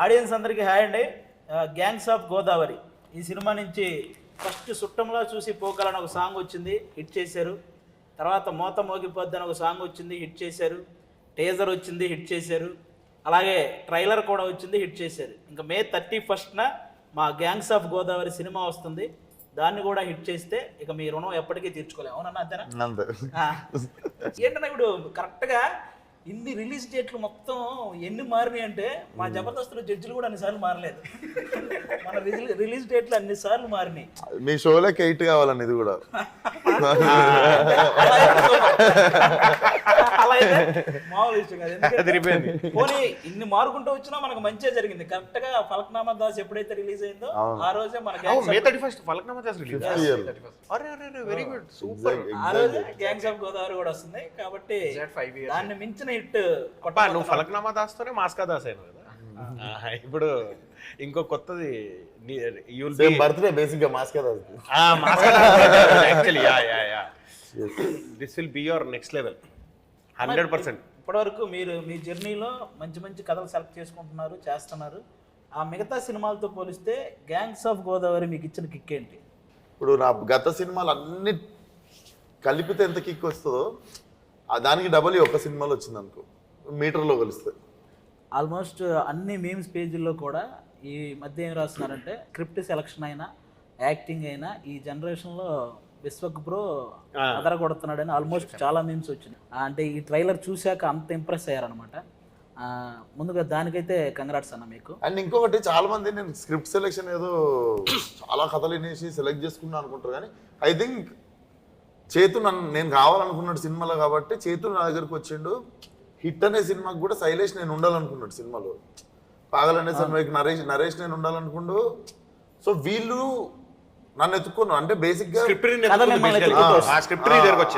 Audience అందరికీ hi అండి. Gangs of Godavari ఈ సినిమా నుంచి ఫస్ట్ సుట్టంలో చూసి పోగలని ఒక సాంగ్ వచ్చింది, హిట్ చేశారు. తర్వాత మోత మోగిపోద్ది అని ఒక సాంగ్ వచ్చింది, హిట్ చేశారు. టేజర్ వచ్చింది, హిట్ చేశారు. అలాగే ట్రైలర్ కూడా వచ్చింది, హిట్ చేశారు. ఇంకా May 31న మా గ్యాంగ్స్ ఆఫ్ గోదావరి సినిమా వస్తుంది. దాన్ని కూడా హిట్ చేస్తే ఇక మీ రుణం ఎప్పటికీ తీర్చుకోలేము. అవునన్నా అంతేనా? ఏంటన్నా ఇప్పుడు కరెక్ట్గా ఇన్ని రిలీజ్ డేట్లు మొత్తం ఎన్ని మారినాయి అంటే మా జబర్దస్త్లో జడ్జిలు కూడా అన్నిసార్లు మారలేదు. మన రిలీజ్ డేట్లు అన్నిసార్లు మారినాయి. మీ షోలోకి 8 కావాలండి ఇది కూడా. అలా అయితే మామూలు ఇష్టం కాదు. ఎందుకంటే పోనీ ఇన్ని మారుకుంటూ వచ్చినా మనకు మంచిగా జరిగింది. కరెక్ట్ గా ఫలక్నామా దాస్ ఎప్పుడైతే రిలీజ్ అయిందో ఆ రోజే మన May 31st Falaknuma Das release. Very good, super. ఆ రోజే గ్యాంగ్స్ ఆఫ్ గోదావరి కూడా వస్తుంది. కాబట్టి దాన్ని మించిన హిట్ నువ్వు ఫలక్నామా దాస్తోనే మాస్కా దాస్ అయినావు కదా. ఇప్పుడు ఇంకో కొత్తది బర్త్డే బేసిక్ గా mask this will be your next level 100%. ఇప్పటివరకు మీరు మీ జర్నీలో మంచి మంచి కథలు సెలెక్ట్ చేసుకుంటున్నారు, చేస్తున్నారు. ఆ మిగతా సినిమాలతో పోలిస్తే గ్యాంగ్స్ ఆఫ్ గోదావరి మీకు ఇచ్చిన కిక్ ఏంటి? ఇప్పుడు నా గత సినిమాలు అన్ని కలిపితే ఎంత కిక్ వస్తుందో దానికి డబల్ ఒక సినిమాలో వచ్చింది అనుకో, మీటర్లో కలిస్తే. ఆల్మోస్ట్ అన్ని మీమ్స్ పేజీల్లో కూడా ఈ మధ్య ఏం రాస్తున్నారంటే స్క్రిప్ట్ సెలక్షన్ అయినా యాక్టింగ్ అయినా ఈ జనరేషన్లో విశ్వక్ బ్రో అదర కొడుతున్నాడని ఆల్మోస్ట్ చాలా మీమ్స్ వచ్చినాయి. అంటే ఈ ట్రైలర్ చూశాక అంత ఇంప్రెస్ అయ్యారనమాట. ముందుగా దానికైతే కంగ్రాట్స్ అన్న మీకు. అండ్ ఇంకొకటి చాలా మంది నేను స్క్రిప్ట్ సెలెక్షన్ ఏదో చాలా కథలు వినేసి సెలెక్ట్ చేసుకున్నాను అనుకుంటారు, కానీ ఐ థింక్ చేతు నేను కావాలనుకున్నాడు సినిమాలో కాబట్టి చేతు నా దగ్గరకు వచ్చిండు. హిట్ అనే సినిమాకి కూడా శైలేష్ నేను ఉండాలనుకున్నాడు సినిమాలో, పాగలనే సినిమాకి నరేష్ నేను ఉండాలనుకుండు. సో వీళ్ళు నన్ను ఎత్తుకున్నాను అంటే బేసిక్ గా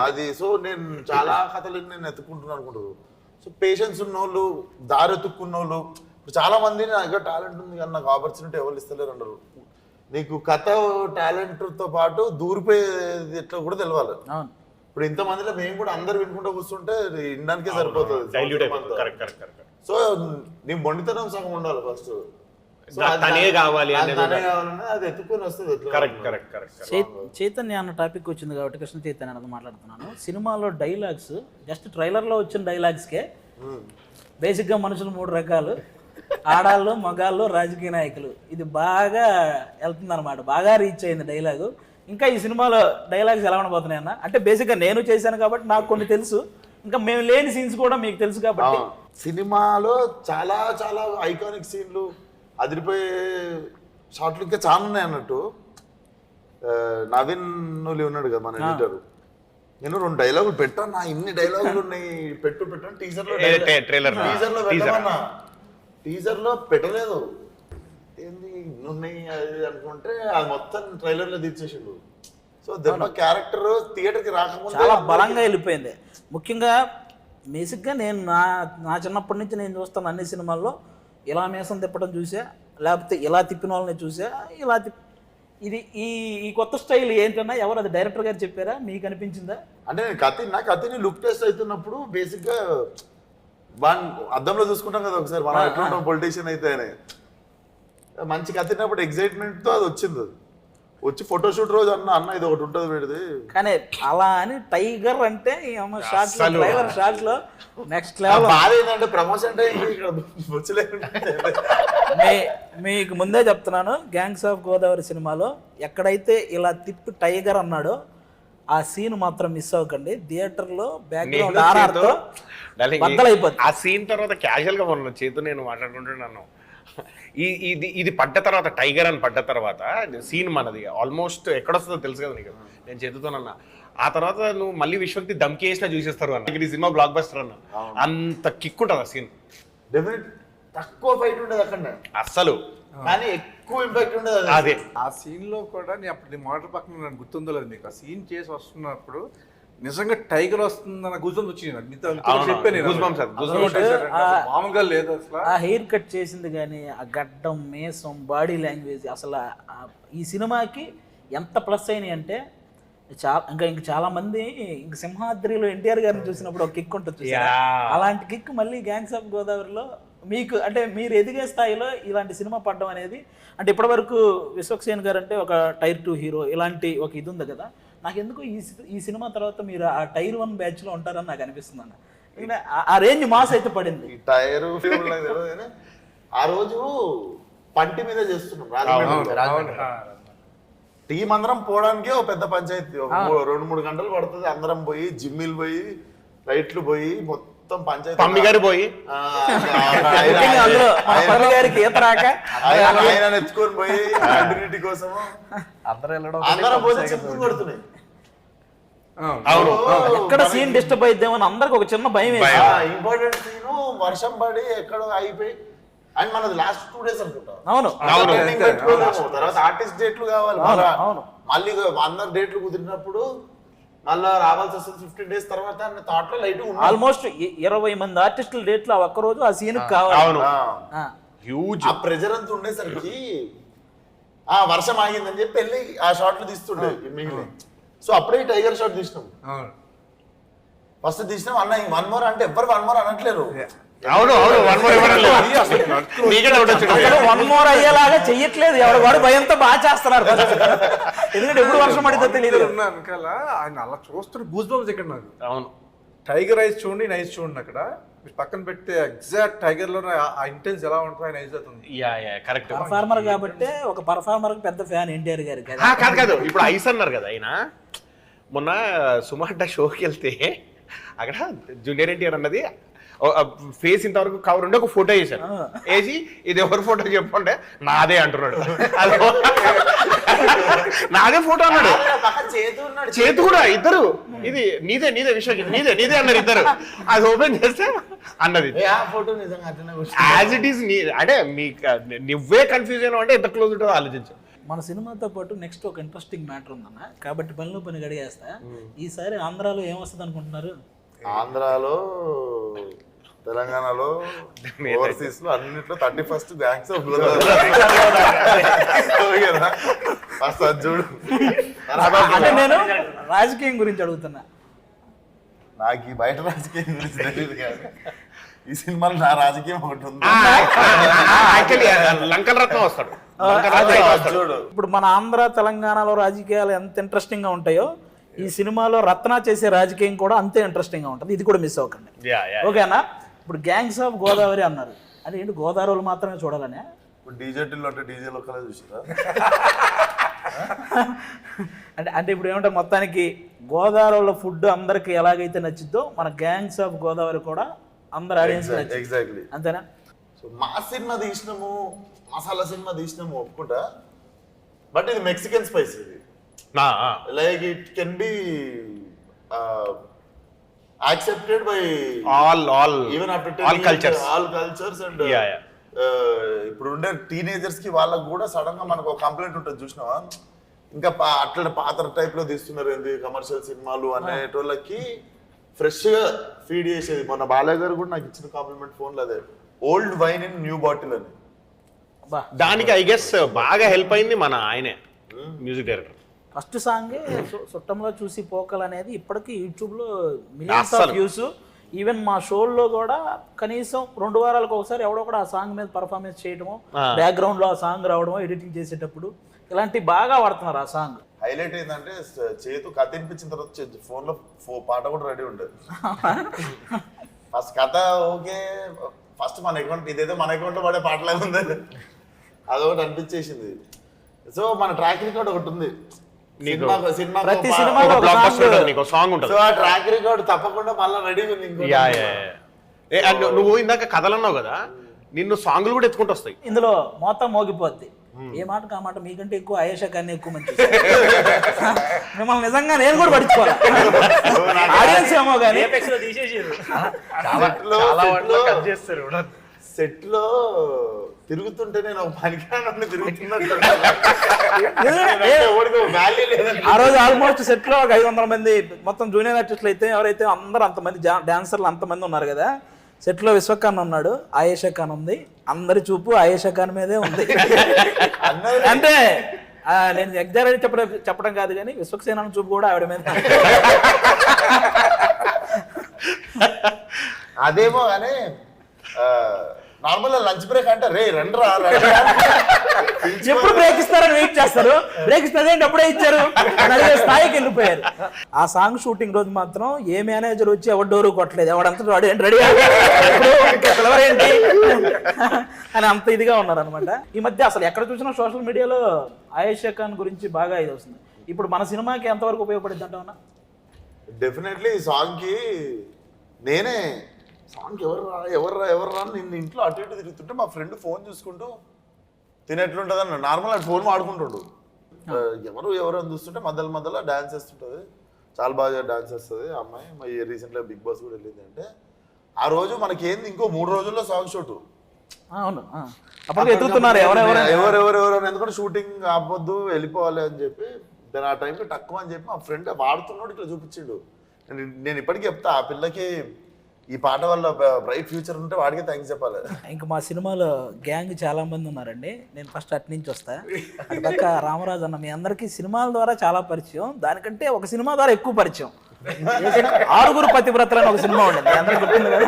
అది. సో నేను చాలా కథలు నేను ఎత్తుకుంటున్నాను అనుకుంటారు. సో పేషెన్స్ ఉన్నోళ్ళు, దారి ఎత్తుక్కున్నోళ్ళు. ఇప్పుడు చాలా మంది నా దగ్గర టాలెంట్ ఉంది కానీ నాకు ఆపర్చునిటీ ఎవరు ఇస్తలేరు అన్నారు. నీకు కథ టాలెంట్ తో పాటు దూరిపోయేది ఎట్లా కూడా తెలవాలి. ఇప్పుడు ఇంతమందిలో మేము కూడా అందరు వినుకుంటూ కూర్చుంటే వినడానికే సరిపోతుంది. సో నీ మొండితనం సగం ఉండాలి ఫస్ట్. చైతన్య అన్న టాపిక్ వచ్చింది కాబట్టి కృష్ణ చైతన్య అన్నది మాట్లాడుతున్నాను. సినిమాలో డైలాగ్స్ జస్ట్ ట్రైలర్లో వచ్చిన డైలాగ్స్కే బేసిక్గా మనుషులు 3 రకాలు: ఆడాళ్ళు, మగాళ్ళు, రాజకీయ నాయకులు. ఇది బాగా వెళ్తుంది అనమాట, బాగా రీచ్ అయింది డైలాగు. ఇంకా ఈ సినిమాలో డైలాగ్స్ ఎలా ఉండబోతున్నాయి అన్న? అంటే బేసిక్గా నేను చేశాను కాబట్టి నాకు కొన్ని తెలుసు, ఇంకా మేము లేని సీన్స్ కూడా మీకు తెలుసు కాబట్టి. సినిమాలో చాలా చాలా ఐకానిక్ సీన్లు, అదిరిపోయే షార్ట్లు ఇంకా చాలా ఉన్నాయి అన్నట్టు. నవీన్ నువ్వు ఉన్నాడు కదా మన ఎడిటర్, నేను 2 డైలాగులు పెట్టాను. నా ఇన్ని డైలాగులు ఉన్నాయి, పెట్టాను టీజర్లో పెట్టలేదు. ఏంది ఇన్ని ఉన్నాయి అది అనుకుంటే అది మొత్తం ట్రైలర్లో తీర్చేసిండు. సో దెబ్బ క్యారెక్టర్ థియేటర్కి రాకముందు చాలా బలంగా వెళ్ళిపోయింది. ముఖ్యంగా బేసిక్గా నేను నా చిన్నప్పటి నుంచి నేను చూస్తాను అన్ని సినిమాల్లో ఇలా మీసం తిప్పడం చూసా, లేకపోతే ఇలా తిప్పిన వాళ్ళని చూసా, ఇలా ఇది ఈ కొత్త స్టైల్ ఏంటన్నా ఎవరు అది డైరెక్టర్ గారు చెప్పారా, మీకు అనిపించిందా? అంటే నేను కథని లుక్ టెస్ట్ అవుతున్నప్పుడు బేసిక్గా అద్దంలో చూసుకుంటాం కదా ఒకసారి, మనం ఎట్లుంటాం పొలిటీషియన్ అయితే అని. మంచి కథినప్పుడు ఎగ్జైట్మెంట్తో అది వచ్చింది. వచ్చి ఫోటోషూట్ రోజు అన్న ఇది ఒకటి ఉంటుంది పెడితే, కానీ అలా అని టైగర్ అంటే షార్ట్ లో నెక్స్ట్ లెవెల్. బాధ ఏంటంటే ప్రమోషన్ మీకు ముందే చెప్తున్నాను, గ్యాంగ్స్ ఆఫ్ గోదావరి సినిమాలో ఎక్కడైతే ఇలా తిప్పి టైగర్ అన్నాడో ఆ సీన్ మాత్రం మిస్ అవ్వకండి. థియేటర్ లో బ్యాక్గ్రౌండ్ ఆర్ఆర్తో బద్దలైపోతుంది. ఆ సీన్ తర్వాత క్యాజువల్ గా మొన్న చేతు నేను మాట్లాడుకుంటున్నాను. ఇది పడ్డ తర్వాత, టైగర్ అని పడ్డ తర్వాత సీన్ మనది ఆల్మోస్ట్ ఎక్కడొస్తుందో తెలుసు కదా నీకు, నేను చేతుతోనన్నా. ఆ తర్వాత నువ్వు మళ్ళీ విశ్వక్తి దమ్కి వేసినా చూసేస్తారు అన్న. ఈ సినిమా బ్లాక్ బస్టర్ అన్న, అంత కిక్ ఉంటుంది ఆ సీన్. తక్కువ ఫైట్ ఉండదు అక్కడ అస్సలు, కానీ ఎక్కువ ఇంపాక్ట్ ఉండదు. అదే ఆ సీన్ లో కూడా నేను అప్పుడు మాటర్ పక్కన నాకు గుర్తుందో లేదు మీకు, ఆ సీన్ చేసి వస్తున్నప్పుడు నిజంగా టైగర్ వస్తుందన్న గుజం వచ్చింది. మామూలుగా లేదు అసలు. ఆ హెయిర్ కట్ చేసింది కానీ ఆ గడ్డం, మేసం, బాడీ లాంగ్వేజ్ అసలు ఈ సినిమాకి ఎంత ప్లస్ అయినాయి అంటే ఇంకా చాలా మంది ఇంక సింహాద్రిలో ఎన్టీఆర్ గారిని చూసినప్పుడు ఒక కిక్ ఉంటుంది, అలాంటి కిక్ మళ్ళీ గ్యాంగ్స్ ఆఫ్ గోదావరిలో మీకు అంటే మీరు ఎదిగే స్థాయిలో ఇలాంటి సినిమా పడడం అనేది అంటే ఇప్పటివరకు విశ్వక్సేన్ గారు అంటే ఒక టైర్ 2 హీరో ఇలాంటి ఒక ఇది ఉంది కదా, నాకు ఎందుకు ఈ సినిమా తర్వాత మీరు ఆ టైర్ 1 బ్యాచ్లో ఉంటారని నాకు అనిపిస్తుంది అన్న. ఎందుకంటే ఆ రేంజ్ మాస్ అయితే పడింది. ఈ టైర్ ఆ రోజు పంటి మీద చేస్తున్నాం రాజమండ్రి. టీం అందరం పోవడానికే ఒక పెద్ద పంచాయతీ, 2-3 గంటలు పడుతుంది. అందరం పోయి జిమ్మిలు పోయి రైట్లు పోయి మొత్తం పంచాయతీ పమ్మి గారు పోయి ఆయన ఎత్తుకొని పోయి కంటిన్యూటీ కోసం అందరం పోతే చిప్పులు పడుతున్నాయి. అవును, ఎక్కడ సీన్ డిస్టర్బ్ అయిద్దామని అందరికి ఒక చిన్న భయం. ఇంపార్టెంట్ సీన్ వర్షం పడి ఎక్కడో అయిపోయి అండ్ మనది లాస్ట్ 2 days అనుకుంటా. అవును తర్వాత ఆర్టిస్ట్ డేట్లు కావాలి మళ్ళీ అందరు డేట్లు కుదిరినప్పుడు మళ్ళీ రావాల్సి వస్తుంది 15 days తర్వాత థాట్ లో లైట్ ఆల్మోస్ట్ 20 మంది ఆర్టిస్టుల డేట్లు ఆ ఒక్కరోజు ఆ సీన్ కావాలి. హ్యూజ్ ఆ ప్రెజర్ అంతా ఉండేసరికి ఆ వర్షం ఆగిందని చెప్పి వెళ్ళి ఆ షాట్లు తీస్తుండే మిగిలిన. సో అప్పుడే టైగర్ షాట్ తీసినాం. ఫస్ట్ తీసినాం అన్న 1 more అంటే ఎవ్వరు 1 more అనట్లేరు. అవును అవును 1 more ఇవ్వడం లేదు. 1 more అయ్యేలాగా చెయ్యట్లేదు ఎవరు, వాడు భయంతో బాగా చేస్తున్నారు. ఎందుకంటే ఎప్పుడు వర్షం పడితే తెలియదు. వెనకాల ఆయన అలా చూస్తున్న గూస్ బంప్స్ ఇక్కడ నాకు. అవును, టైగర్ ఐస్ చూడండి, నైస్ చూడండి. అక్కడ పక్కన పెడితే ఎగ్జాక్ట్ టైగర్ లో ఆ ఇంటెన్స్ ఎలా ఉంటుందో ఆయన నైస్ అవుతుంది. కరెక్ట్. పర్ఫార్మర్ కాబట్టి ఒక పర్ఫార్మర్ పెద్ద ఫ్యాన్ ఎన్టీఆర్ గారి. కాదు ఇప్పుడు ఐస్ అన్నారు కదా ఆయన. మొన్న సుమార్ట షోకి వెళ్తే అక్కడ జూనియర్ ఎన్టీఆర్ అన్నది ఫేస్ ఇంతవరకు కవర్ ఉండి ఒక ఫోటో వేసాను. వేసి ఇది ఎవరి ఫోటో చెప్పంటే నాదే అంటున్నాడు. నాదే ఫోటో అన్నాడు. చేతు కూడా ఇద్దరు ఇది నీదే నీదే విశ్వకి నీదే నీదే అన్నారు ఇద్దరు. అది ఓపెన్ చేస్తే అన్నది యాజ్ ఇట్ ఈస్. అంటే నువ్వే కన్ఫ్యూజ్ అయినా అంటే ఎంత క్లోజ్ ఉంటుందో ఆలోచించు. మన సినిమాతో పాటు నెక్స్ట్ ఒక ఇంట్రెస్టింగ్ మ్యాటర్ ఉందన్న, కాబట్టి పనిలో పని గడిగేస్తా. ఈసారి ఆంధ్రాలో ఏమొస్తుంది అనుకుంటున్నారు? ఆంధ్రాలో తెలంగాణలో ఓవర్సీస్ లో అన్నిట్లో 31st గ్యాంగ్స్ ఆఫ్ చూడు. అంటే నేను రాజకీయం గురించి అడుగుతున్నా. నాకు ఈ బయట రాజకీయం గురించి తెలియదు కానీ ఈ సినిమాలో నా రాజకీయం ఒకటి ఉంది. లంకల రత్నం వస్తాడు. ఇప్పుడు మన ఆంధ్ర తెలంగాణలో రాజకీయాలు ఎంత ఇంట్రెస్టింగ్ గా ఉంటాయో ఈ సినిమాలో రత్న చేసే రాజకీయం కూడా అంతే ఇంట్రెస్టింగ్ గా ఉంటుంది. ఇది కూడా మిస్ అవ్వకండి, ఓకేనా? ఇప్పుడు గ్యాంగ్స్ ఆఫ్ గోదావరి అన్నారు, అంటే ఏంటి గోదావరిలో మాత్రమే చూడాలనే? ఇప్పుడు డీజేటీలో అంటే డీజేలో ఒక్కలే చూసారా? అంటే ఇప్పుడు ఏమంటే మొత్తానికి గోదావరిలో ఫుడ్ అందరికి ఎలాగైతే నచ్చిద్దో మన గ్యాంగ్స్ ఆఫ్ గోదావరి కూడా అందరు ఆడియన్స్ ఎగ్జాక్ట్లీ అంతేనా? సో మా సినిమా తీసినాము, మసాలా సినిమా తీసినాము ఒప్పుకుంటా, బట్ ఇది మెక్సికన్ స్పైస్. ఇది like it can be accepted by all even after all cultures and ఇప్పుడు ఉండే టీనేజర్స్ కి వాళ్ళకి కూడా సడన్ గా మనకు ఒక కంప్లైంట్ ఉంటుంది చూసినావా, ఇంకా అట్లా పాత టైప్ లో తీస్తున్నారు ఏంది కమర్షియల్ సినిమాలు అనేటోళ్ళకి ఫ్రెష్ గా ఫీడ్ చేసేది. మన బాలయ్య గారు కూడా నాకు ఇచ్చిన కాంప్లిమెంట్ ఫోన్ లో అదే, old wine in new bottle అని. దానికి ఐ గెస్ బాగా హెల్ప్ అయింది మన ఆయనే మ్యూజిక్ డైరెక్టర్. ఫస్ట్ సాంగే చుట్టంలో చూసి పోకలు అనేది ఇప్పటికీ యూట్యూబ్లో మిలియన్స్ ఆఫ్ వ్యూస్. ఈవెన్ మా షోల్లో కూడా కనీసం 2 వారాలకు ఒకసారి ఎవడో కూడా ఆ సాంగ్ మీద పర్ఫార్మెన్స్ చేయడము, బ్యాక్గ్రౌండ్ లో ఆ సాంగ్ రావడము, ఎడిటింగ్ చేసేటప్పుడు ఇలాంటి బాగా వాడుతున్నారు. ఆ సాంగ్ హైలైట్ ఏంటంటే చేతు కథ వినిపించిన తర్వాత ఫోన్ లో పాట కూడా రెడీ ఉండేది. ఫస్ట్ కథ ఓకే, ఫస్ట్ మన అకౌంట్ ఇదేదో మన అకౌంట్ లో పడే పాటలాగా ఉంది, అదొకటి అనిపించేసింది. సో మన ట్రాక్ రికార్డ్ ఒకటి ఉంది, ప్రతి సినిమాలో సాంగ్ ఉంటుంది. సో ఆ ట్రాక్ రికార్డ్ తప్పకుండా మళ్ళీ రెడీ ఉంది. నువ్వు ఇందాక కథలు అన్నావు కదా, నిన్ను సాంగ్లు కూడా ఎత్తుకుంటూ వస్తాయి. ఇందులో మొత్తం మోగిపోద్ది. ఏ మాటకు ఆ మాట మీకంటే ఎక్కువ ఆయేషా కానీ ఎక్కువ మంచి మిమ్మల్ని నిజంగా నేను కూడా పడుచుకోవాలి. ఆడియన్స్ ఏమో కానీ సెట్ లో తిరుగుతుంటే నేను పనికిరాను తిరుగుతున్నట్టు. ఆ రోజు ఆల్మోస్ట్ సెట్ లో 500 మంది మొత్తం జూనియర్ ఆర్టిస్టులు అయితే ఎవరైతే అందరూ అంతమంది డాన్సర్లు అంతమంది ఉన్నారు కదా. సెట్ లో విశ్వఖాన్ ఉన్నాడు, ఆయేషా ఖాన్ ఉంది, అందరి చూపు ఆయేషా ఖాన్ మీదే ఉంది. అంటే నేను ఎగ్జాక్ట్ చెప్పడం కాదు కానీ విశ్వక్సేన చూపు కూడా ఆవిడ మీద. అదేమో కానీ నార్మల్ లంచ్ బ్రేక్ అంటే రే రండి రా ఎప్పుడు బ్రేక్ ఇస్తారని వెయిట్ చేస్తారు, బ్రేక్ ఇస్తే అప్పుడే ఇచ్చారు అని అడిగే స్థాయికి వెళ్ళిపోయారు. ఆ సాంగ్ షూటింగ్ రోజు మాత్రం ఏ మేనేజర్ వచ్చి ఎవరు డోరు కొట్టలేదు, ఎవడంతా వాడు ఏంటి రెడీ ఏంటి అని అంత ఇదిగా ఉన్నారు అనమాట. ఈ మధ్య అసలు ఎక్కడ చూసినా సోషల్ మీడియాలో ఆయేషా ఖాన్ గురించి బాగా ఇది వస్తుంది. ఇప్పుడు మన సినిమాకి ఎంతవరకు ఉపయోగపడింది అంటావునా? డెఫినెట్లీ ఈ సాంగ్కి నేనే సాంగ్ ఎవర్రా నిన్ను ఇంట్లో అటు ఇటు తిరుగుతుంటే మా ఫ్రెండ్ ఫోన్ చూసుకుంటూ తినేట్లుంటుంది అన్న నార్మల్ అటు ఫోన్ ఆడుకుంటుండు. ఎవరు అని చూస్తుంటే మధ్యలో డాన్స్ వేస్తుంటుంది, చాలా బాగా డాన్స్ వేస్తుంది ఆ అమ్మాయి. రీసెంట్గా బిగ్ బాస్ కూడా వెళ్ళింది. అంటే ఆ రోజు మనకేంది ఇంకో 3 రోజుల్లో సాంగ్ షూట్. అవును, అప్పుడు ఎదుగుతున్నారు ఎవరెవరు ఎందుకంటే షూటింగ్ ఆపొద్దు వెళ్ళిపోవాలి అని చెప్పి దాని ఆ టైంకి తక్కువ అని చెప్పి మా ఫ్రెండ్ వాడుతున్నాడు ఇట్లా చూపించిండు. నేను ఇప్పటికీ చెప్తా ఆ పిల్లకి ఈ పాట వల్ల బ్రైట్ ఫ్యూచర్ ఉంటే వాడికి థ్యాంక్స్ చెప్పాలి. ఇంకా మా సినిమాలో గ్యాంగ్ చాలా మంది ఉన్నారండి. నేను ఫస్ట్ అటు నుంచి వస్తా. అటు పక్క రామరాజు అన్న, మీ అందరికీ సినిమాల ద్వారా చాలా పరిచయం, దానికంటే ఒక సినిమా ద్వారా ఎక్కువ పరిచయం. 6 పతివ్రతలు అని ఒక సినిమా ఉండేది, అందరికి గుర్తుంది కదా.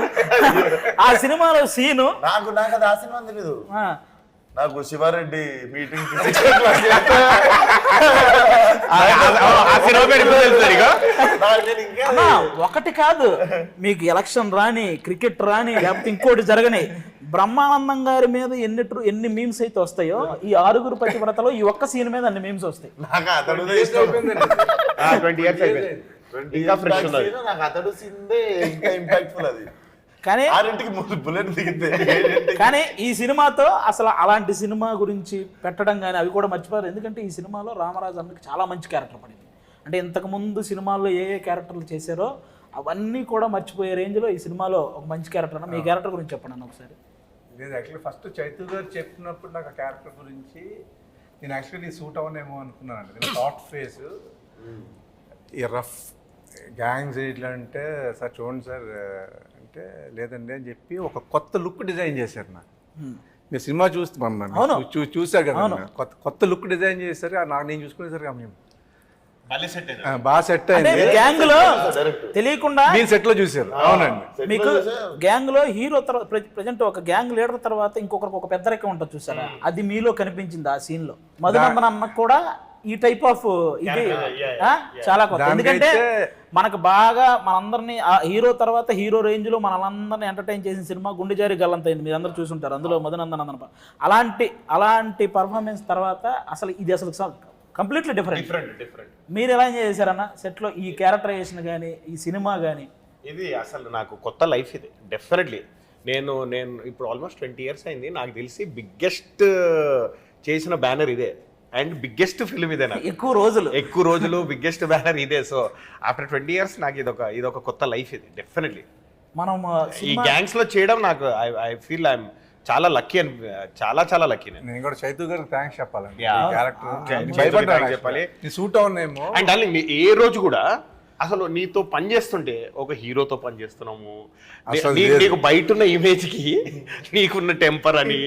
ఆ సినిమాలో సీను నాకు అది ఆ సినిమా తెలీదు. నాకు శివారెడ్డి మీటింగ్ ఒకటి కాదు, మీకు ఎలక్షన్ రాని, క్రికెట్ రాని, లేకపోతే ఇంకోటి జరగని, బ్రహ్మానందం గారి మీద ఎన్ని మీమ్స్ అయితే వస్తాయో ఈ 6 పతివ్రతలో ఈ ఒక్క సీన్ మీద అన్ని మీమ్స్ వస్తాయి. నాకు అతడు సీన్దే ఇంకా ఇంపాక్ట్ఫుల్ అది. కానీ బుల్లెట్ దిగితే కానీ ఈ సినిమాతో అసలు అలాంటి సినిమా గురించి పెట్టడం కానీ అవి కూడా మర్చిపోయారు. ఎందుకంటే ఈ సినిమాలో రామరాజు అన్నకి చాలా మంచి క్యారెక్టర్ పడింది. అంటే ఇంతకుముందు సినిమాల్లో ఏ క్యారెక్టర్లు చేశారో అవన్నీ కూడా మర్చిపోయే రేంజ్లో ఈ సినిమాలో ఒక మంచి క్యారెక్టర్ అన్న. మీ క్యారెక్టర్ గురించి చెప్పండి అన్న ఒకసారి. నేను యాక్చువల్లీ ఫస్ట్ చైతు గారు చెప్పినప్పుడు నాకు ఆ క్యారెక్టర్ గురించి నేను యాక్చువల్లీ సూట్ అవ్వనేమో అనుకున్నాను. నేను థాట్ ఫేస్ ఈ రఫ్ గ్యాంగ్స్ ఇట్లా అంటే సార్ చూడండి సార్ అంటే లేదండి అని చెప్పి ఒక కొత్త లుక్ డిజైన్ చేశారు నాకు. మీరు సినిమా చూస్తారు కదా, కొత్త లుక్ డిజైన్ చేశారు. నాకు నేను చూసుకునేసరికి మేము బాగా సెట్ అయింది. గ్యాంగ్ లో తెలియకుండా మీరు సెట్ లో చూసారు. అవునండి, మీకు గ్యాంగ్ లో హీరో ప్రజెంట్ ఒక గ్యాంగ్ లీడర్ తర్వాత ఇంకొకరికి ఒక పెద్ద రెక్క ఉంటుంది చూసారా, అది మీలో కనిపించింది ఆ సీన్ లో. మధునందన్ అన్న కూడా ఈ టైప్ ఆఫ్ ఇది చాలా కొత్త. ఎందుకంటే మనకు బాగా మనందరినీ హీరో తర్వాత హీరో రేంజ్ లో మనందరినీ ఎంటర్టైన్ చేసిన సినిమా గుండెజారి గల్లంతైంది, మీరు అందరూ చూసుంటారు. అందులో మధునందన్ అన్న అలాంటి పర్ఫార్మెన్స్ తర్వాత అసలు ఇది అసలు కంప్లీట్లీ డిఫరెంట్. మీరు ఎలా ఎంజాయ్ చేశారన్న సెట్ లో ఈ క్యారెక్టరైజేషన్ కానీ ఈ సినిమా కానీ? ఇది అసలు నాకు కొత్త లైఫ్ ఇది డెఫినెట్లీ. నేను ఇప్పుడు ఆల్మోస్ట్ 20 years అయింది. నాకు తెలిసి బిగ్గెస్ట్ చేసిన బ్యానర్ ఇదే అండ్ బిగ్గెస్ట్ ఫిల్మ్ ఇదే. నాకు ఎక్కువ రోజులు బిగ్గెస్ట్ బ్యానర్ ఇదే. సో ఆఫ్టర్ 20 years నాకు ఇదొక కొత్త లైఫ్ ఇది డెఫినెట్లీ. మనం ఈ గ్యాంగ్స్ లో చేయడం నాకు ఐ ఫీల్ ఐఎమ్ చాలా లక్కీ అని, చాలా లక్కీ. నేను కూడా చైతు గారికి థ్యాంక్స్ చెప్పాలండి. చెప్పాలి సూట్ అవునేమో. అండ్ డార్లింగ్ ఏ రోజు కూడా అసలు నీతో పని చేస్తుంటే ఒక హీరోతో పని చేస్తున్నాము, నీకు బయట ఉన్న ఇమేజ్ కి నీకున్న టెంపర్ అని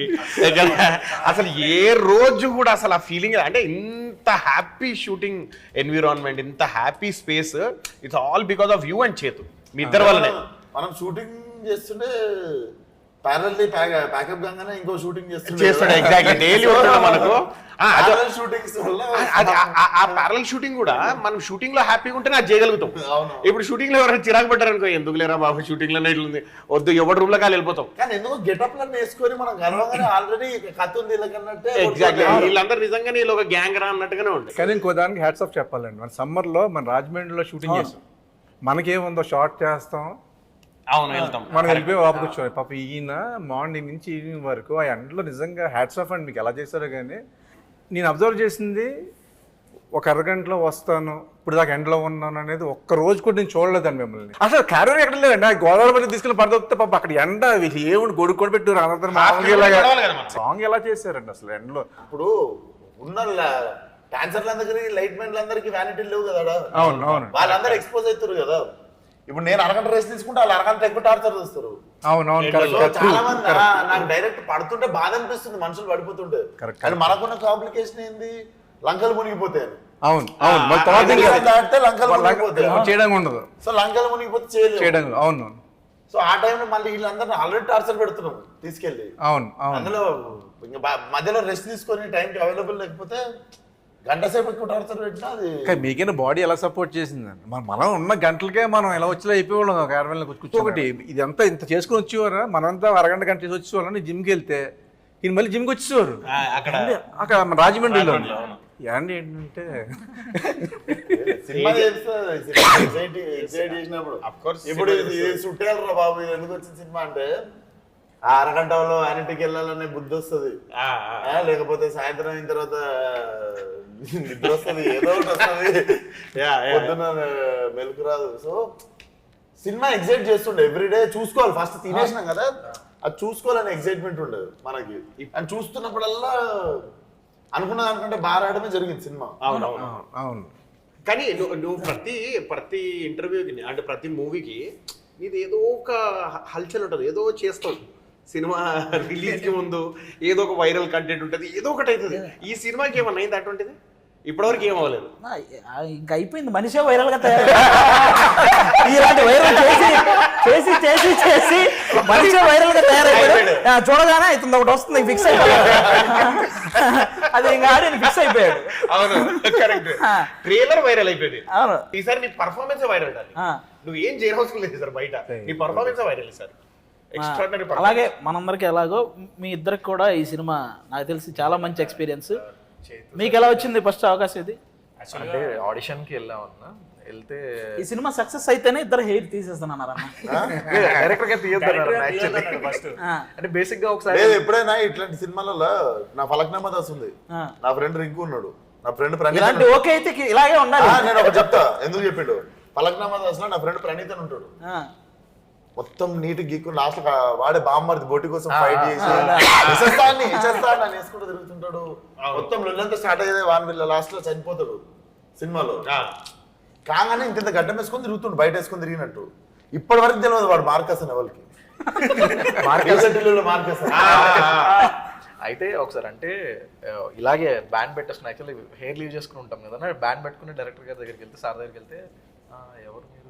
అసలు ఏ రోజు కూడా అసలు ఆ ఫీలింగ్ అంటే ఇంత హ్యాపీ షూటింగ్ ఎన్విరాన్మెంట్, ఇంత happy space, it's all because of you and చేతు, మీ ఇద్దరు వల్లనే. మనం షూటింగ్ చేస్తుంటే ప్యారల్లీ ప్యాకప్ గానే ఇంకో షూటింగ్ చేస్తాడు. ఎగ్జాక్ట్లీ డైలీ మనకు షూటింగ్స్ ఆ ప్యారల్ షూటింగ్ కూడా మనం షూటింగ్ లో హ్యాపీగా ఉంటే నాకు చేయగలుగుతాం. ఇప్పుడు షూటింగ్ లో ఎవరైనా చిరాకు పడ్డారనుకో, ఎందుకు లేరా బాబు షూటింగ్ లోనే ఇట్లుంది వద్దు, ఎవరి రూమ్ లో కాదు వెళ్ళిపోతాం. కానీ ఎందుకు గెటప్ లను వేసుకొని మనం గర్వంగానే ఆల్రెడీ కథ ఉంది వీళ్ళకన్నట్టే. ఎగ్జాక్ట్లీ వీళ్ళందరూ నిజంగానే వీళ్ళు ఒక గ్యాంగ్ రా అన్నట్టుగానే ఉంటుంది. కానీ ఇంకో దానికి హ్యాట్స్ ఆఫ్ చెప్పాలండి. మన సమ్మర్ లో మన రాజమండ్రిలో షూటింగ్ చేస్తాం, మనకేముందో షార్ట్ చేస్తాం, మనం వెళ్ళిపోయి వాపుకొచ్చాం. పాప ఈయన మార్నింగ్ నుంచి ఈవినింగ్ వరకు ఆ ఎండలో నిజంగా హ్యాట్స్ ఆఫ్ అండి. మీకు ఎలా చేశారో కానీ నేను అబ్జర్వ్ చేసింది ఒక అరగంటలో వస్తాను, ఇప్పుడు దాకా ఎండలో ఉన్నాను అనేది ఒక్క రోజు కూడా నేను చూడలేదండి మిమ్మల్ని. అసలు క్యారవన్ ఎక్కడ లేదండి. గోదావరి మీద తీసుకుని పడదొక్కితే పాప అక్కడ ఎండ ఏముండి గొడుగు కూడా పెట్టారు. సాంగ్ ఎలా చేశారండి అసలు ఎండలో? ఇప్పుడు ఉన్న డాన్సర్లందరికీ లైట్ మ్యాన్లందరికీ వ్యానిటీ లేవు కదా. అవును, వాళ్ళందరూ ఎక్స్పోజ్ అవుతారు కదా. ఇప్పుడు నేను అరగంట రేస్ తీసుకుంటే వాళ్ళు అరగంట ఎక్కువ టార్చర్ చేస్తారు. అవునవును, చాలా మంది నాకు డైరెక్ట్ పడుతుంటే బాధ అనిపిస్తుంది, మనుషులు పడిపోతుంటే. కానీ మనకున్న కాంప్లికేషన్ ఏంది, లంకలు మునిగిపోతాయి. దాటితే లంకలు మునిగిపోతాయి, చేయడం ఉండదు. సో లంకలు మునిగిపోతే చేయడం. అవును, సో ఆ టైంలో మళ్ళీ వీళ్ళందరినీ ఆల్రెడీ టార్చర్ పెడుతున్నాం తీసుకెళ్ళి. అవును అవును. అందులో ఇంకా మధ్యలో రెస్ట్ తీసుకొని టైంకి అవైలబుల్ లేకపోతే గంట సేపు ఎక్కువ టార్చర్ పెట్టినా అది కానీ మీకైనా బాడీ ఎలా సపోర్ట్ చేసిందండి? మనం ఉన్న గంటలకే మనం ఎలా వచ్చేలా అయిపోయేవాళ్ళం ఒక 60 కూర్చోబట్టి. ఇదంతా ఇంత చేసుకుని వచ్చేవారా? మనంతా అరగంట గంట చేసి వచ్చేవాళ్ళని జిమ్కి వెళ్తే ఈయన మళ్ళీ జిమ్కి వచ్చేవారు అక్కడ మన రాజమండ్రిలో. ఏంటి ఏంటంటే సినిమా ఎగ్జైట్ చేసినప్పుడు ఇప్పుడు ఇది చుట్టేయాలరా బాబు, ఇది ఎందుకు వచ్చిన సినిమా అంటే ఆ అరగంటలో యానిటికి వెళ్ళాలనే బుద్ధి వస్తుంది, లేకపోతే సాయంత్రం అయిన తర్వాత నిద్ర వస్తుంది, ఏదో ఒకటి వస్తుంది, పొద్దున మెలకు రాదు. సో సినిమా ఎగ్జైట్ చేస్తుండే, ఎవ్రీడే చూసుకోవాలి. ఫస్ట్ తినేసినాం కదా, అది చూసుకోవాలని ఎగ్జైట్మెంట్ ఉండదు మనకి. అని చూస్తున్నప్పుడల్లా అనుకున్న దానికంటే బాగా ఆడమే జరిగింది సినిమా. అవునవును అవును. కానీ నువ్వు ప్రతి ఇంటర్వ్యూకి అంటే ప్రతి మూవీకి నీది ఏదో ఒక హల్చల్ ఉంటుంది, ఏదో చేస్తావు. సినిమా రిలీజ్కి ముందు ఏదో ఒక వైరల్ కంటెంట్ ఉంటుంది, ఏదో ఒకటి అవుతుంది. ఈ సినిమాకి ఏమన్నా అయింది అటువంటిది? ఇప్పటివరకు ఏం అవ్వలేదు. ఇంకా అయిపోయింది, మనిషే వైరల్ గా తయారు. ఇలాంటి వైరల్ చేసి చేసి చేసి మనిషే వైరల్ గా తయారైపోయాడు. చూడగానే ఇతను ఒకటి వస్తుంది, ఫిక్స్ అయిపోయాడు. అది ఇంకా ఆడి ఫిక్స్ అయిపోయాడు. అవును, కరెక్ట్. ట్రైలర్ వైరల్ అయిపోయింది. అవును, ఈసారి నీ పర్ఫార్మెన్స్ వైరల్ అది. నువ్వు ఏం చేయవలసిన లేదు సార్, బయట నీ పర్ఫార్మెన్స్ వైరల్ సార్. అలాగే మనందరికి ఎలాగో మీ ఇద్దరికి కూడా ఈ సినిమా నాకు తెలిసి చాలా మంచి ఎక్స్పీరియన్స్. మీకు ఎలా వచ్చింది ఫస్ట్ అవకాశం ఇది? అంటే ఆడిషన్కి వెళ్ళామన్నా, వెళ్తే ఈ సినిమా సక్సెస్ అయితేనే ఇద్దరు హెయిర్ తీసేస్తానన్నారన్న. డైరెక్టర్ గా తీయొద్దన్నారు యాక్చువల్లీ. అంటే బేసిక్ గా ఒకసారి లేదు, ఎప్పుడైనా ఇట్లాంటి సినిమాలలో నా ఫలక్నామా దాస్ ఉంది, నా ఫ్రెండ్ రింకు ఉన్నాడు, నా ఫ్రెండ్ ప్రణీత్. ఇలాంటి ఓకే అయితే ఇలాగే ఉండాలి. నేను ఒకటి చెప్తా, ఎందుకు చెప్పిండు. ఫలక్నామా దాస్ లో నా ఫ్రెండ్ ప్రణీత్ అని ఉంటాడు, మొత్తం నీట్ గీక్కు లాస్ట్ వాడే బామ్మర్ది బొట్టి కోసం ఫైట్ చేసి ఇచ్చేస్తాన్ని వేసుకుంటూ తిరుగుతుంటాడు. మొత్తం లొల్లంతా స్టార్ట్ అయ్యేదే వాన్ వీళ్ళ లాస్ట్ లో చనిపోతాడు సినిమాలో. కాగానే ఇంత గడ్డం వేసుకొని తిరుగుతుండు, బయట వేసుకొని తిరిగినట్టు. ఇప్పటి వరకు తెలియదు వాడు మార్కస్ అని ఎవరికి. మార్కస్ అయితే ఒకసారి అంటే ఇలాగే బ్యాండ్ పెట్టేస్తున్నా, యాక్చువల్లీ హెయిర్ లీవ్ చేసుకుని ఉంటాం కదా, బ్యాండ్ పెట్టుకుని డైరెక్టర్ గారి దగ్గరికి వెళ్తే, సార్ దగ్గరికి వెళ్తే ఎవరు మీరు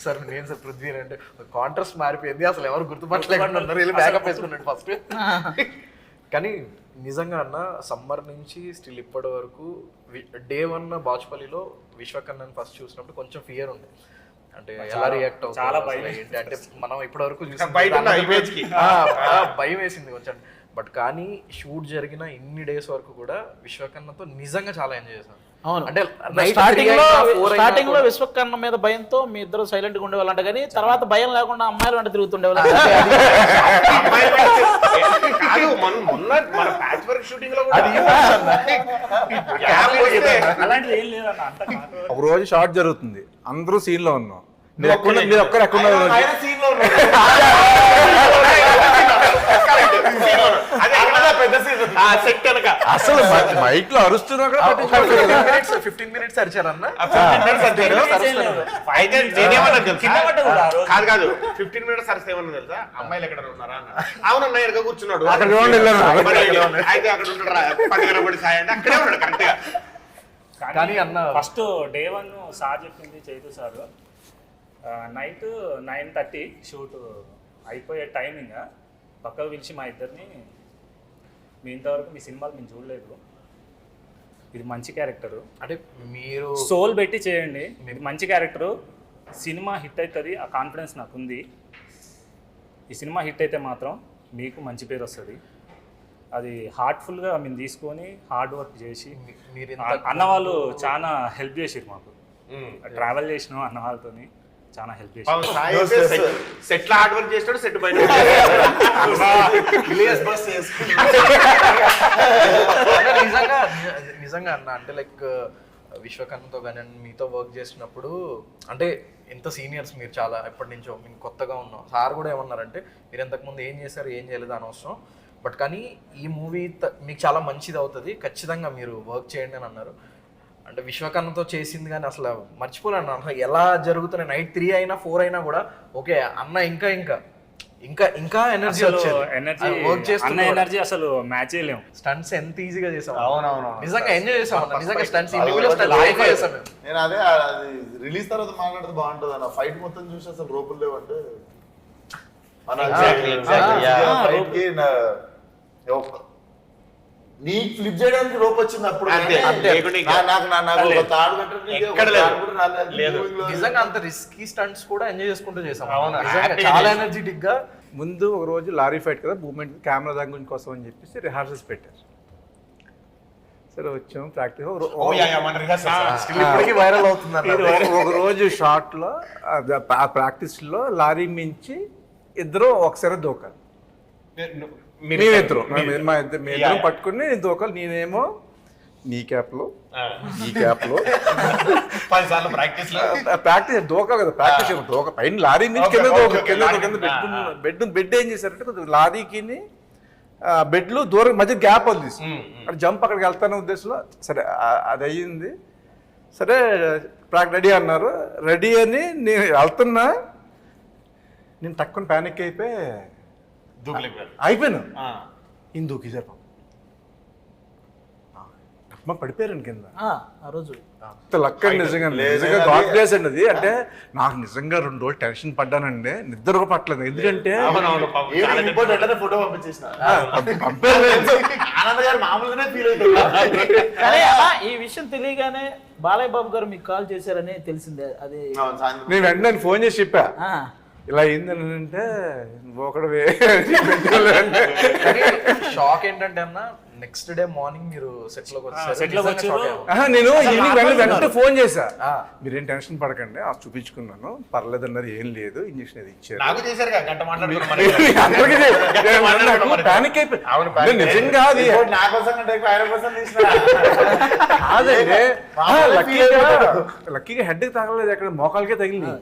సార్ నేను సార్ పృథ్వీ అంటే కాంట్రాస్ట్ మారిపోయింది, అసలు ఎవరు గుర్తుపట్టలేకుండా బ్యాకప్ వేసుకున్నాడు ఫస్ట్. కానీ నిజంగా అన్న సమ్మర్ నుంచి స్టిల్ ఇప్పటి వరకు డే 1 బాచుపల్లిలో విశ్వకన్నని ఫస్ట్ చూసినప్పుడు కొంచెం ఫియర్ ఉంది, అంటే ఎలా రియాక్ట్ అవుతుంది ఏంటి అంటే మనం ఇప్పటి వరకు భయం వేసింది కొంచెం. బట్ కానీ షూట్ జరిగిన ఇన్ని డేస్ వరకు కూడా విశ్వకన్నతో నిజంగా చాలా ఎంజాయ్ చేశాను. అంటే స్టార్టింగ్ లో విశ్వకర్ణ మీద భయంతో మీ ఇద్దరు సైలెంట్ గా ఉండేవాళ్ళంట, కానీ తర్వాత భయం లేకుండా అమ్మాయిలు అంటే తిరుగుతుండేవాళ్ళు. ఒక రోజు షార్ట్ జరుగుతుంది, అందరూ సీన్ లో ఉన్నాం, మీరు ఒక్కరు ఎక్కడ అసలు మైక్ లో అరుస్తున్నా కూడా 15 minutes అరిచారన్న. కాదు 15 minutes అరిస్తే ఏమన్నా తెలుసా, అమ్మాయిలు ఎక్కడ ఉన్నారా అన్న. అవునన్నా ఎక్కడ కూర్చున్నాడు, అయితే అక్కడ ఉంటాడు 10 గంటల సాయి అంటే అక్కడే ఉన్నాడు కరెక్ట్ గా. కానీ అన్న ఫస్ట్ డే 1 సార్ చెప్పింది చైతు సార్, నైట్ 9:30 షూట్ అయిపోయే టైమింగ్ పక్కకు పిలిచి మా ఇద్దరిని, మీ ఇంతవరకు మీ సినిమాలు మేము చూడలేదు, ఇది మంచి క్యారెక్టరు అంటే మీరు సోల్ పెట్టి చేయండి, ఇది మంచి క్యారెక్టరు, సినిమా హిట్ అవుతుంది, ఆ కాన్ఫిడెన్స్ నాకు ఉంది. ఈ సినిమా హిట్ అయితే మాత్రం మీకు మంచి పేరు వస్తుంది. అది హార్ట్ఫుల్గా మేము తీసుకొని హార్డ్ వర్క్ చేసి, అన్నవాళ్ళు చాలా హెల్ప్ చేసారు మాకు, ట్రావెల్ చేసినాం అన్న వాళ్ళతోని, చాలా హెల్ప్ చేసి సెట్ లో హార్డ్ వర్క్ చేస్తాడు, సెట్ బయట నిజంగా అన్న. అంటే లైక్ విశ్వకర్ణతో కానీ మీతో వర్క్ చేసినప్పుడు అంటే ఎంత సీనియర్స్ మీరు, చాలా ఎప్పటి నుంచో మేము కొత్తగా ఉన్నాం. సార్ కూడా ఏమన్నారంటే మీరు ఇంతకుముందు ఏం చేశారు ఏం చేయలేదు అనవసరం, బట్ కానీ ఈ మూవీ మీకు చాలా మంచిది అవుతుంది, ఖచ్చితంగా మీరు వర్క్ చేయండి అని అన్నారు. అంటే విశ్వకర్ణతో చేసింది కానీ అసలు మర్చిపోలేను అసలు ఎలా జరుగుతున్నాయి. నైట్ 3 అయినా 4 అయినా కూడా ఓకే అన్న ఇంకా ఇంకా ఎనర్జీ అసలు వచ్చేది ఎనర్జీ వర్క్ అన్న చేస్తున్న ఎనర్జీ అసలు మ్యాచ్ చేయలేము. స్టంట్స్ ఎంత ఈజీగా చేసాం. అవునవును. నిజంగా ఎంజాయ్ చేసాం అన్న. నిజంగా స్టంట్స్ అది ఇండివిజువల్ ఒకటి స్టంట్స్ live చేసాం మేము. నేను అదే అది రిలీజ్ తర్వాత మాట్లాడితే బాగుంటుంది అన్న. ఫైట్ మొత్తం చూసి అసలు రోపులు లేవంటే మన Exactly, yeah. fight కి నీ ఫ్లిప్ చేయడానికి రోప్ వచ్చింది అప్పుడు. అంతే, కానీ లేకుంటే ఇంకా- నాకు ఒక లేదు. తాడు కట్టడానికి ఎక్కడ ఒక లేదు. తాడు కూడా రాలేదు. లేదు. Moving లో నిజంగా అంత రిస్కీ స్టంట్స్ కూడా ఎంజాయ్ చేసుకుంటూ చేసాం. అవును, నిజంగా happy చాలా చేసాం. ఎనర్జెటిక్ గా. ముందు ఒక రోజు లారీ ఫైట్ కదా, మూమెంట్ కెమెరా దాని కోసం అని చెప్పేసి రిహార్సల్స్ పెట్టారు. సరే వచ్చాం ప్రాక్టీస్. Oh, yeah, yeah, మన rehearsals. Still ఇప్పటికీ వైరల్ అవుతుంది అన్న. ఒక రోజు షార్ట్ లో ఆ ప్రాక్టీస్ లో లారీ మించి ఇద్దరు ఒకసారి దూకాలి. మేమిద్దరం మేమిద్దరం పట్టుకుని నేను దూకాలి. నేనేమో నీ క్యాప్ లో ఈ క్యాప్ లో 10 సార్లు ప్రాక్టీస్ లో ప్రాక్టీస్ దూకాలి కదా, ప్రాక్టీస్ దూక పైన లారీ నుంచి కింద కింద బెడ్ ఏం చేశారంటే కొంచెం లారీకి బెడ్లు దూరం మధ్య గ్యాప్ ఉంది. అక్కడ జంప్ అక్కడికి వెళ్తానే ఉద్దేశంలో సరే అది అయ్యింది. సరే రెడీ అన్నారు. రెడీ అని నేను వెళ్తున్నా, నేను తక్కువ ప్యానిక్ అయిపోయాను. ఈయన దూకేశారు పాపం. అమ్మ పడిపోయారండి కింద. ఆ రోజు లక్క నిజంగా నిజంగా గాడ్ బ్లెస్ అండి అది. అంటే నాకు నిజంగా 2 రోజులు టెన్షన్ పడ్డానండి, నిద్ర కూడా పట్టలేదు. ఎందుకంటే ఫోటో పంపించేసిన పంపారు. ఆనంద్ గారు మామూలుగానే ఫీల్ అవుతుంది. కానీ అలా ఈ విషయం తెలియగానే బాలయ్య బాబు గారు మీకు కాల్ చేశారని తెలిసిందే. అది నేను వెంటనే ఫోన్ చేసి చెప్పా ఆ, ఇలా అయిందని. అంటే ఒకడు షాక్ ఏంటంటే అన్న, నెక్స్ట్ డే మార్నింగ్ మీరు సెట్ లోకి నేను వెంటనే ఫోన్ చేశా. మీరేం టెన్షన్ పడకండి, ఆ చూపించుకున్నాను, పర్లేదు అన్నారు, ఏం లేదు, ఇంజక్షన్ అది ఇచ్చారు. నాకు చేశారు గంట ప్యానిక్ అయిపోయి నిజంగా అది నా కోసం ఆయన కోసం కాదండి. లక్కీగా హెడ్కి తగలలేదు, అక్కడ మోకాలకే తగిలింది.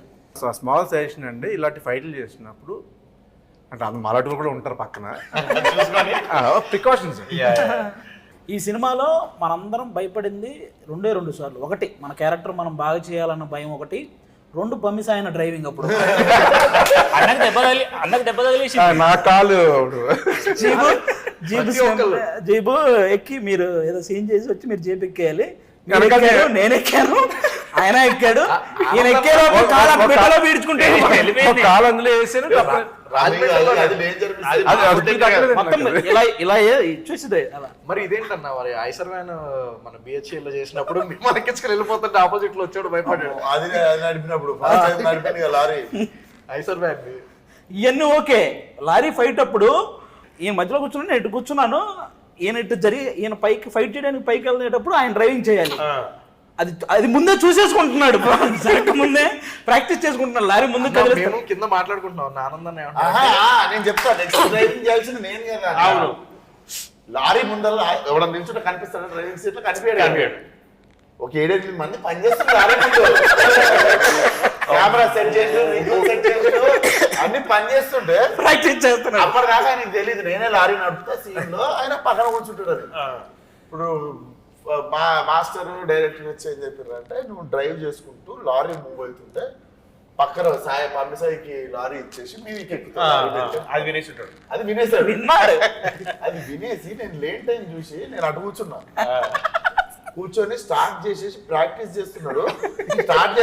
స్మాల్ సజెషన్ అండి, ఇలాంటి ఫైట్లు చేసినప్పుడు అంటే అంత మరాఠీలు కూడా ఉంటారు పక్కన, ప్రికాషన్స్. ఈ సినిమాలో మనందరం భయపడింది 2 సార్లు. ఒకటి మన క్యారెక్టర్ మనం బాగా చేయాలన్న భయం, ఒకటి 2 పమ్మిస్ ఆయన డ్రైవింగ్ అప్పుడు అన్నకు దెబ్బ తగిలేసి నా కాలు జీబు ఎక్కి మీరు ఏదో సీన్ చేసి వచ్చి మీరు జీప్ ఎక్కేయాలి. నేను ఎక్కాను, ఆయన ఎక్కాడు, ఈయన ఎక్కేలోపు కాలు పీడ్చుకుంటే కాలు అందులో వేసాను. మొత్తం ఇలా చూసిదే అలా. మరి ఇదేంటన్నా, మరి ఐసర్ వ్యాన్ మన బిహెచ్ఎల్ లో చేసినప్పుడు మనకి వెళ్ళిపోతుంటే ఆపోజిట్ లో వచ్చాడు, భయపడ్డాడు. అది నడిపినప్పుడు నడిపింది లారీ ఐసర్ వ్యాన్ ఇవన్నీ ఓకే. లారీ ఫైట్ అప్పుడు ఈయన మధ్యలో కూర్చున్నాను, నేను ఇటు కూర్చున్నాను, ఈయన ఇటు ఈయన పైకి ఫైట్ చేయడానికి పైకి వెళ్ళేటప్పుడు ఆయన డ్రైవింగ్ చేయాలి. అది ముందే చూసేసుకుంటున్నాడు, ముందే ప్రాక్టీస్ చేసుకుంటున్నాడు. లారీ ముందు మేము కింద మాట్లాడుకుంటున్నాం ఆనందాన్ని. నేను చెప్తాను, నెక్స్ట్ డ్రైవింగ్ చేయాల్సింది నేను కదా. అవును, లారీ ముందర ఎవడన్నా నిల్చుంటే కనిపిస్తాడు, డ్రైవింగ్ సీట్ లో కనిపించాడు. ఒక 7-8 మంది పనిచేస్తున్నారు లారీ ముందు, కెమెరా సెట్ చేసి అన్ని పని చేస్తుంటే ప్రాక్టీస్ చేస్తున్నాడు. అప్పటిదాకా ఆయనకు తెలియదు నేనే లారీ నడుపుతా సీన్ లో, ఆయన పక్కన కూర్చుంటాడు. అని ఇప్పుడు మా మాస్టర్ డైరెక్టర్ వచ్చి ఏం చెప్పారంటే, నువ్వు డ్రైవ్ చేసుకుంటూ లారీ మూవ్ అవుతుంటే పక్కన పమ్మిసాయికి లారీ ఇచ్చేసి మీదికి అది వినేసి ఉంటాడు. అది వినేసాడు. విన్నాడు. అది వినేసి నేను లేట్ టైం చూసి నేను అటు కూర్చున్నా, కూర్చొని స్టార్ట్ చేసేసి ప్రాక్టీస్ చేస్తున్నాడు. స్టార్ట్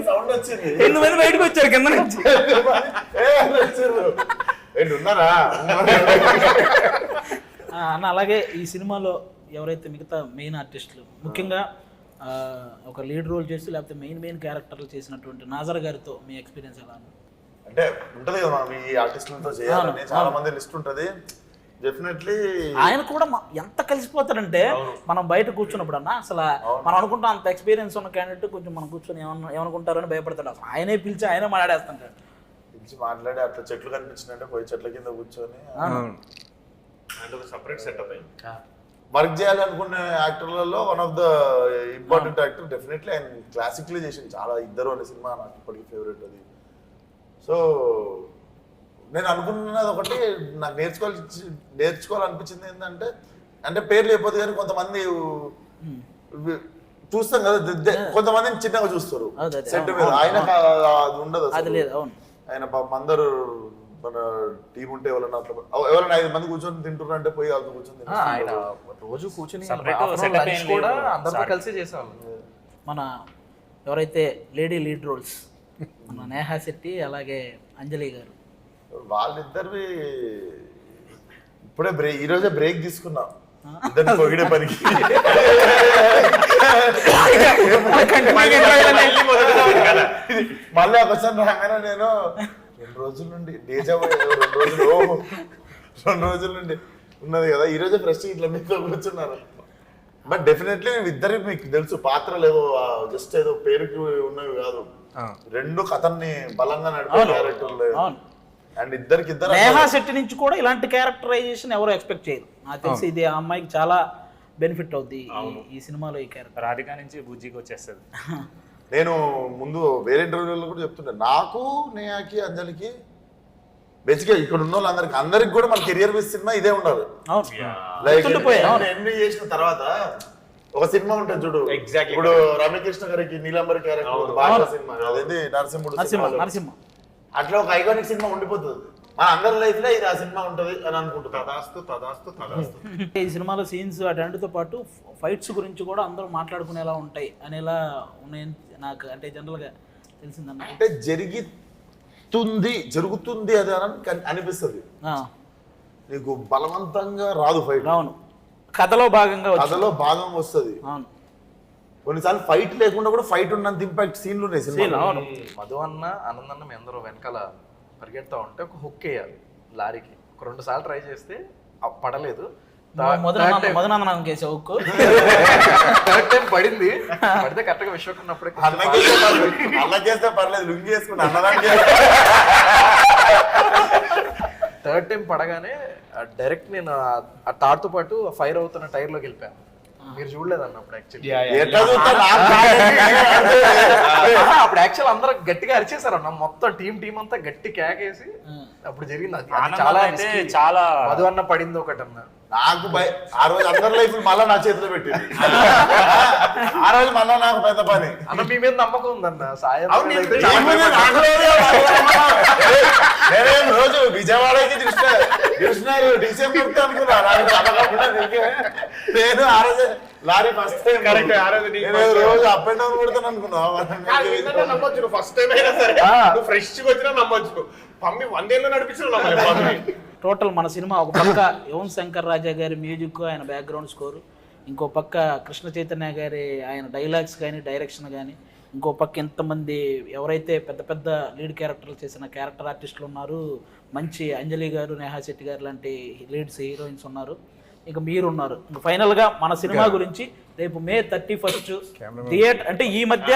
సౌండ్ వచ్చింది, 8 మంది బయటకు వచ్చారు కింద నుంచి. ఉన్నారా అన్న, అలాగే ఈ సినిమాలో ఎవరైతే మిగతా మెయిన్ ఆర్టిస్టులు, ముఖ్యంగా ఒక లీడ్ రోల్ చేసి లేకపోతే మెయిన్ క్యారెక్టర్లు చేసినటువంటి నాజర్ గారితో మీ ఎక్స్పీరియన్స్ ఎలా ఉంది? అంటే ఉంటది కదా మనం ఈ ఆర్టిస్టులతో చేయాలని చాలా మంది లిస్ట్ ఉంటది. డెఫినెట్లీ ఆయన కూడా ఎంత కలిసిపోతాడంటే మనం బయట కూర్చున్నప్పుడు అన్న అసలు మనం అనుకుంటాం అంత ఎక్స్పీరియన్స్ ఉన్న క్యాండిడేట్ కొంచెం మనం కూర్చొని ఏమనుకుంటారని భయపడతాడు. అసలు ఆయనే పిలిచి ఆయనే మాట్లాడేస్తుంటాడు. పిలిచి మాట్లాడి అట్లా చెట్లు కనిపించినట్టే పోయి చెట్ల కింద కూర్చొని సపరేట్ సెటప్ వర్క్ చేయాలనుకునే యాక్టర్లలో one of the important actor. Definitely ఆయన క్లాసిక్లీ చేసింది చాలా. ఇద్దరు అనే సినిమా నాకు ఇప్పటికీ ఫేవరెట్ అది. సో నేను అనుకున్నది ఒకటి, నాకు నేర్చుకోవాలనిపించింది ఏంటంటే, అంటే పేర్లు లేకపోతే కానీ కొంతమంది చూస్తాం కదా కొంతమందిని చిన్నగా చూస్తారు అదే, సెట్ మీద. ఆయనకు అది ఉండదు అది అసలు. లేదు. అవును, ఆయన పాపం అందరూ మన టీం ఉంటే ఎవరైనా 5 మంది కూర్చొని తింటున్నారు అంటే పోయి వాళ్ళతో కూర్చొని ఆయన రోజు కూర్చుని Separate afternoon setup lunch ఏం కూడా లేదు. అందరితో కలిసి చేసేవాళ్ళు. మన ఎవరైతే లేడీ లీడ్ రోల్స్ మన నేహా శెట్టి అలాగే అంజలి గారు, వాళ్ళిద్దరివి ఇప్పుడే ఈరోజే బ్రేక్ తీసుకున్నా ఇద్దరిని పొగిడే పనికి. మళ్ళీ ఆ క్వశ్చన్ రాగానే నేను 2 రోజుల నుండి రెండు రోజుల నుండి ఉన్నది కదా, ఈ రోజే ఫ్రెష్ ఇట్లా మీతో కూర్చున్నారు. బట్ డెఫినెట్లీ ఇద్దరు మీకు తెలుసు పాత్రలు ఏవో జస్ట్ ఏదో పేరుకి ఉన్నవి కాదు, రెండు కథల్ని బలంగా నడిపే క్యారెక్టర్లు. అండ్ ఇద్దరికి నేహా శెట్టి నుంచి కూడా ఇలాంటి క్యారెక్టరైజేషన్ ఎవరు ఎక్స్పెక్ట్ చేయరు. నాకు తెలిసి ఇది ఆ అమ్మాయికి చాలా బెనిఫిట్ అవుద్ది ఈ సినిమాలో ఈ క్యారెక్టర్. రాధిక నుంచి బుజ్జికి వచ్చేస్తుంది. నేను ముందు వేరే ఇంటర్వ్యూలో కూడా చెప్తుంటే నాకు నేహాకి అంజలికి బేసిక్గా ఇక్కడ ఉన్న వాళ్ళందరికి కూడా మన కెరియర్ బేస్ సినిమా ఇదే ఉండాలి. లైక్ ఎంట్రీ చేసిన తర్వాత ఒక సినిమా ఉంటుంది చూడు, Exactly. ఇప్పుడు రమ్యకృష్ణ గారికి నీలంబరి క్యారెక్టర్ బాగా సినిమా అదేంటి నరసింహ అట్లా ఒక ఐకానిక్ సినిమా ఉండిపోతుంది మన అందరి లైఫ్ లో ఇది ఆ సినిమా ఉంటది అని అనుకుంటున్నా. ఈ సినిమాలో సీన్స్ అటన్నిటితో పాటు ఫైట్స్ గురించి కూడా అందరూ మాట్లాడుకునేలా ఉంటాయి అనేలా ఉన్నాయని నాకు అంటే జనరల్గా తెలిసిందన్న. అంటే జరుగుతుంది అది అని అనిపిస్తుంది, నీకు బలవంతంగా రాదు ఫైట్. అవును, కథలో భాగంగా వస్తుంది. అవును, కొన్నిసార్లు ఫైట్ లేకుండా కూడా ఫైట్ ఉన్నంత ఇంపాక్ట్ సీన్లు ఉన్నాయి సినిమా. అవును. మధు అన్న ఆనందన్న మీ అందరూ వెనకాల పరిగెడతా ఉంటే ఒక హుక్ వేయాలి లారీకి. ఒక 2 సార్లు ట్రై చేస్తే పడలేదు. మధునందనం కేసు హుక్ థర్డ్ టైం పడింది. పడితే కరెక్ట్ గా విశ్వకున్నప్పుడే అన్నకేస్తే పర్లేదు, లుంగి వేసుకుని అన్నదానికి. థర్డ్ టైం పడగానే డైరెక్ట్ నేను ఆ తాడుతో పాటు ఫైర్ అవుతున్న టైర్ లోకి వెళ్ళిపోయాను. మీరు చూడలేదన్న అప్పుడు అప్పుడు యాక్చువల్ అందరూ గట్టిగా అరిచేసారు అన్న, మొత్తం టీం అంతా గట్టి కేకేసి అప్పుడు జరిగింది. అది చాలా మధు అన్న పడింది ఒకటి అన్న. నాకు ఆ రోజు అందరి లైఫ్ మళ్ళా నా చేతిలో పెట్టింది. ఆ రోజు మళ్ళా నాకు పెద్ద పని. అన్న మీ మీద నమ్మకం ఉందన్న. సాయం రోజు విజయవాడకి చూసినారు డిసెంబర్ అనుకున్నా. నేను ఆ రోజు లారీ ఫస్ట్ టైం రోజు అప్ అండ్ డౌన్ కొడతాను అనుకున్నా. ఫస్ట్ టైం అయినా సరే ఫ్రెష్ వచ్చినా నమ్మొచ్చు. పంపి 100 ఏళ్ళు నడిపించిన టోటల్ మన సినిమా ఒక పక్క యువన్ శంకర్ రాజా గారి మ్యూజిక్, ఆయన బ్యాక్గ్రౌండ్ స్కోరు, ఇంకో పక్క కృష్ణ చైతన్య గారి ఆయన డైలాగ్స్ కానీ డైరెక్షన్ కానీ, ఇంకో పక్క ఎంతమంది ఎవరైతే పెద్ద పెద్ద లీడ్ క్యారెక్టర్లు చేసిన క్యారెక్టర్ ఆర్టిస్టులు ఉన్నారు, మంచి అంజలి గారు, నేహా శెట్టి గారు లాంటి లీడ్స్ హీరోయిన్స్ ఉన్నారు, ఇంకా మీరు ఉన్నారు. ఇంకా ఫైనల్గా మన సినిమా గురించి రేపు May 31 థియేటర్ అంటే ఈ మధ్య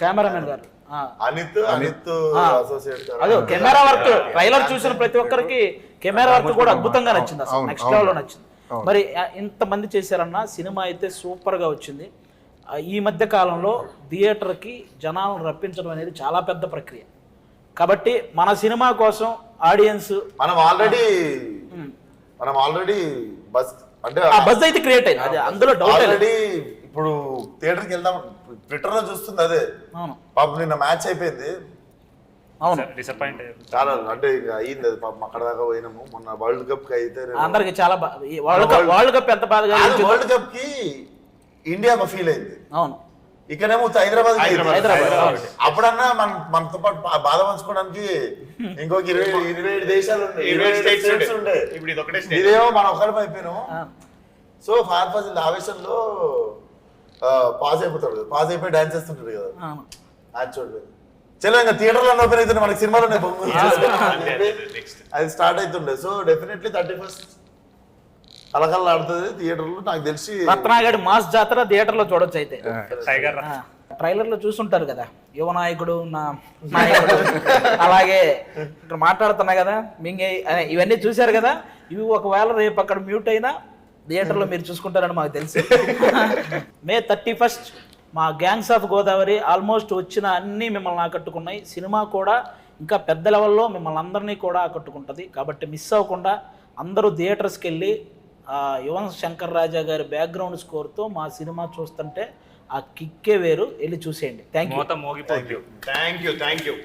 కెమెరామెన్ గారు అదే కెమెరా వర్క్ ట్రైలర్ చూసిన ప్రతి ఒక్కరికి కెమెరా వర్క్ కూడా అద్భుతంగా నచ్చింది, అసలు నెక్స్ట్ లెవెల్లో నచ్చింది. మరి ఇంతమంది చేశారన్న సినిమా అయితే సూపర్గా వచ్చింది. ఈ మధ్య కాలంలో థియేటర్కి జనాలను రప్పించడం అనేది చాలా పెద్ద ప్రక్రియ. కాబట్టి మన సినిమా కోసం ఆడియన్స్ మనం ఆల్రెడీ బస్ అంటే బస్ అయితే క్రియేట్ అయింది, అది అందులో డౌట్ ఆల్రెడీ. ఇప్పుడు థియేటర్కి వెళ్దాం ట్విట్టర్ లో చూస్తుంది అదే. పాపం నిన్న మ్యాచ్ అయిపోయింది, అవును డిసప్పాయింట్ చాలా అంటే అయ్యింది అది పాపం. అక్కడ దాకా పోయినాము. మొన్న వరల్డ్ కప్ కి అయితే అందరికి చాలా వరల్డ్ కప్ ఎంత బాధగా వరల్డ్ కప్ కి ఇండియా ఫీల్ అయింది. అవును, ఇక్కడేమో హైదరాబాద్. అప్పుడన్నా మనతో పాటు బాధ పంచుకోవడానికి ఇంకొక 27 దేశాలు ఉండే. ఇదేమో మనం ఒక్కడిపై అయిపోయినాము. సో ఫార్ ఫాజిల్ ఆవేశంలో పాస్ అయిపోయి డాన్స్ చేస్తుంటాడు కదా, అది చూడలేదు. చలో ఇంకా థియేటర్లో ఓపెన్ అవుతుంది మనకి సినిమాలోనే అది స్టార్ట్ అవుతుండే. సో డెఫినెట్లీ 31 కలకల్లా ఆడుతుంది థియేటర్లో. నాకు తెలిసి రత్నాగడి మాస్ జాతర థియేటర్లో చూడొచ్చు. అయితే టైగర్ ట్రైలర్ లో చూసుంటారు కదా, యువ నాయకుడు నా నాయకుడు అలాగే ఇక్కడ మాట్లాడుతున్నా కదా మింగే ఇవన్నీ చూశారు కదా. ఇవి ఒకవేళ రేపు అక్కడ మ్యూట్ అయినా థియేటర్లో మీరు చూసుకుంటారని మాకు తెలుసు. May 31 మా గ్యాంగ్స్ ఆఫ్ గోదావరి ఆల్మోస్ట్ వచ్చిన అన్నీ మిమ్మల్ని ఆకట్టుకున్నాయి. సినిమా కూడా ఇంకా పెద్ద లెవెల్లో మిమ్మల్ని అందరినీ కూడా ఆకట్టుకుంటుంది. కాబట్టి మిస్ అవ్వకుండా అందరూ థియేటర్స్కి వెళ్ళి యువన్ శంకర్ రాజా గారి బ్యాక్గ్రౌండ్ స్కోర్తో మా సినిమా చూస్తుంటే ఆ కిక్కే వేరు, వెళ్ళి చూసేయండి. Thank you. మోత మోగిపోద్ది. Thank you